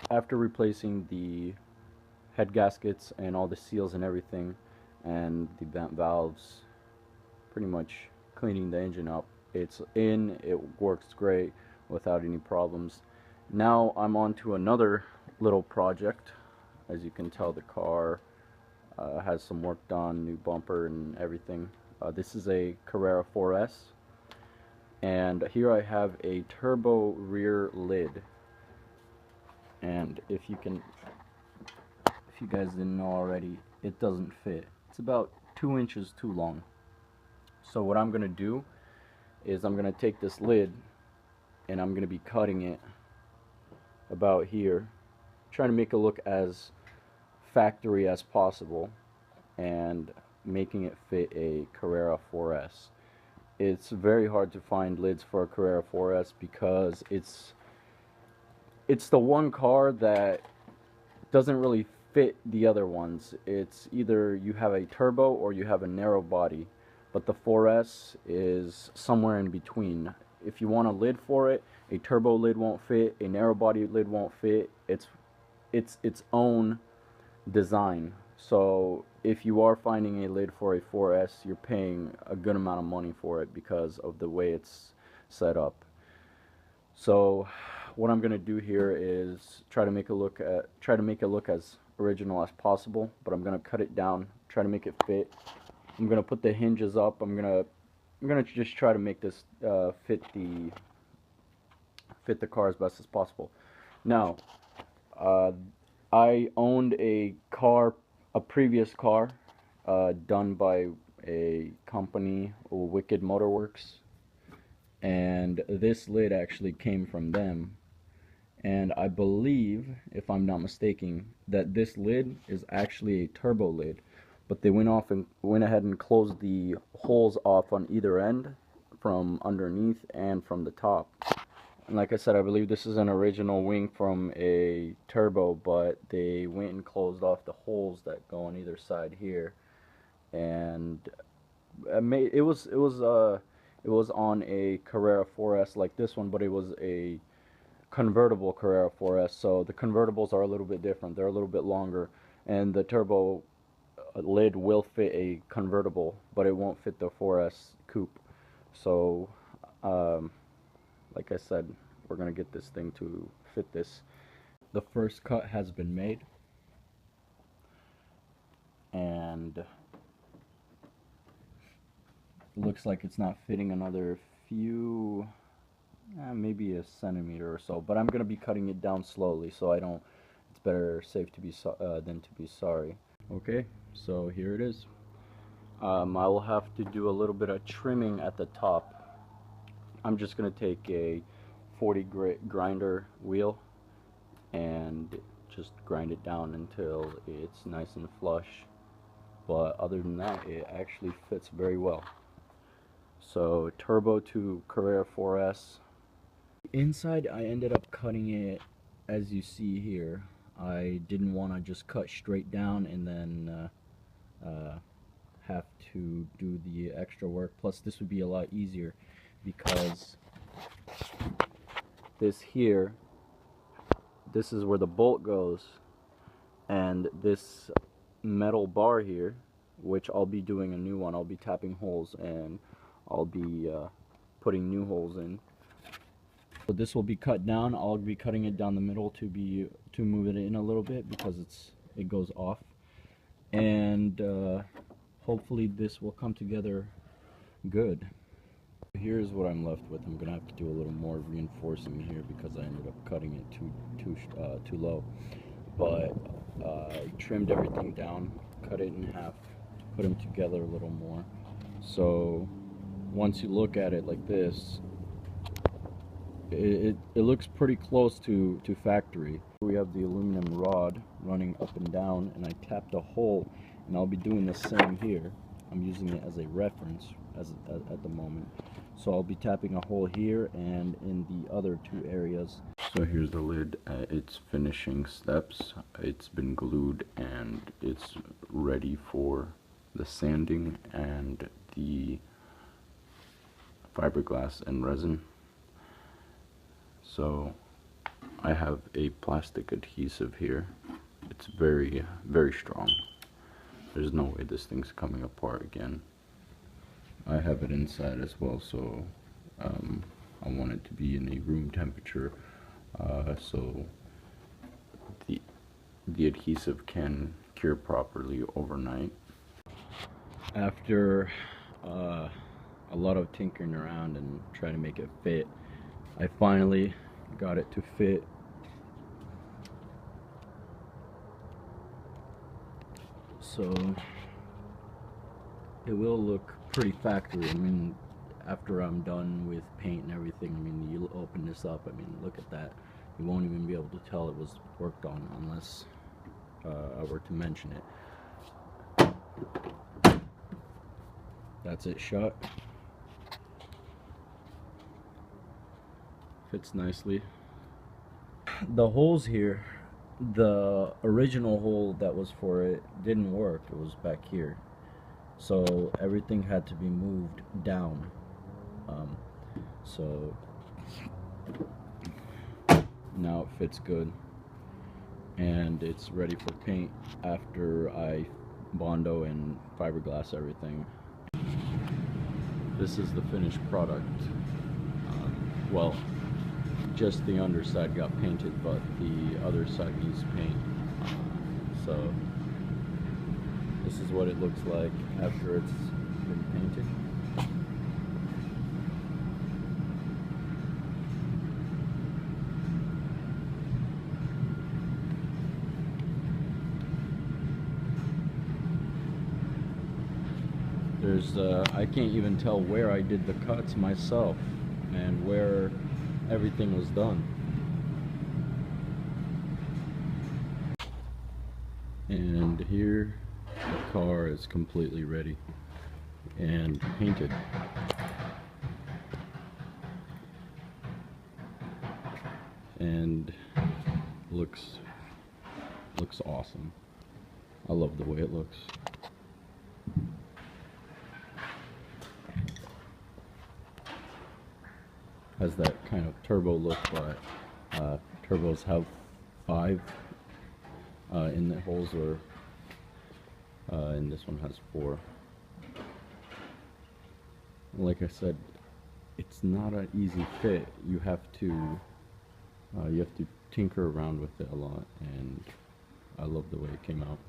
After replacing the head gaskets and all the seals and everything, and the vent valves, pretty much cleaning the engine up, it's in, it works great without any problems. Now I'm on to another little project. As you can tell, the car has some work done, new bumper and everything. This is a Carrera 4S, and here I have a turbo rear lid. And if you guys didn't know already, it doesn't fit. It's about 2 inches too long. So what I'm gonna do is I'm gonna take this lid and I'm gonna be cutting it about here, trying to make it look as factory as possible and making it fit a Carrera 4S. It's very hard to find lids for a Carrera 4S because it's the one car that doesn't really fit the other ones. It's either you have a turbo or you have a narrow body, but the 4S is somewhere in between. If you want a lid for it, a turbo lid won't fit, a narrow body lid won't fit. It's its own design. So if you are finding a lid for a 4S, you're paying a good amount of money for it because of the way it's set up. So what I'm gonna do here is try to make it look as original as possible, but I'm gonna cut it down, try to make it fit. I'm gonna put the hinges up. I'm gonna just try to make this fit the car as best as possible. Now, I owned a previous car, done by a company, Wicked Motorworks, and this lid actually came from them. And I believe, if I'm not mistaken, that this lid is actually a turbo lid, but they went ahead and closed the holes off on either end, from underneath and from the top. And like I said, I believe this is an original wing from a turbo, but they went and closed off the holes that go on either side here. And it was on a Carrera 4S like this one, but it was a convertible Carrera 4S, so the convertibles are a little bit different. They're a little bit longer, and the turbo lid will fit a convertible, but it won't fit the 4S coupe. So like I said, we're gonna get this thing to fit this. The first cut has been made, and it looks like it's not fitting another few, maybe a centimeter or so, but I'm gonna be cutting it down slowly, so I don't, it's better safe to be than to be sorry. Okay, so here it is. I will have to do a little bit of trimming at the top. I'm just gonna take a 40 grinder wheel and just grind it down until it's nice and flush, but other than that, it actually fits very well. So turbo to Carrera 4S. Inside, I ended up cutting it as you see here. I didn't want to just cut straight down and then have to do the extra work. Plus, this would be a lot easier because this here, this is where the bolt goes, and this metal bar here, which I'll be doing a new one. I'll be tapping holes and I'll be putting new holes in. So this will be cut down. I'll be cutting it down the middle to move it in a little bit because it goes off, and hopefully this will come together good. Here's what I'm left with. I'm gonna have to do a little more reinforcing here because I ended up cutting it too low. But I trimmed everything down, cut it in half, put them together a little more. So once you look at it like this, it looks pretty close to factory. We have the aluminum rod running up and down, and I tapped a hole, and I'll be doing the same here. I'm using it as a reference at the moment. So I'll be tapping a hole here and in the other two areas. So here's the lid at its finishing steps. It's been glued and it's ready for the sanding and the fiberglass and resin. So I have a plastic adhesive here. It's very, very strong. There's no way this thing's coming apart again. I have it inside as well, so I want it to be in a room temperature, so the adhesive can cure properly overnight. After a lot of tinkering around and trying to make it fit, I finally got it to fit. So it will look pretty factory. I mean, after I'm done with paint and everything, I mean, you open this up, I mean, look at that. You won't even be able to tell it was worked on unless I were to mention it. That's it shut. Fits nicely. The holes here, the original hole that was for it didn't work. It was back here, so everything had to be moved down. So now it fits good, and it's ready for paint after I Bondo and fiberglass everything. This is the finished product. Well, just the underside got painted, but the other side needs paint. So this is what it looks like after it's been painted. There's I can't even tell where I did the cuts myself and where everything was done. And here the car is completely ready and painted. And looks awesome. I love the way it looks. Has that kind of turbo look, but turbos have 5 inlet holes, or and this one has 4. Like I said, it's not an easy fit. You have to tinker around with it a lot, and I love the way it came out.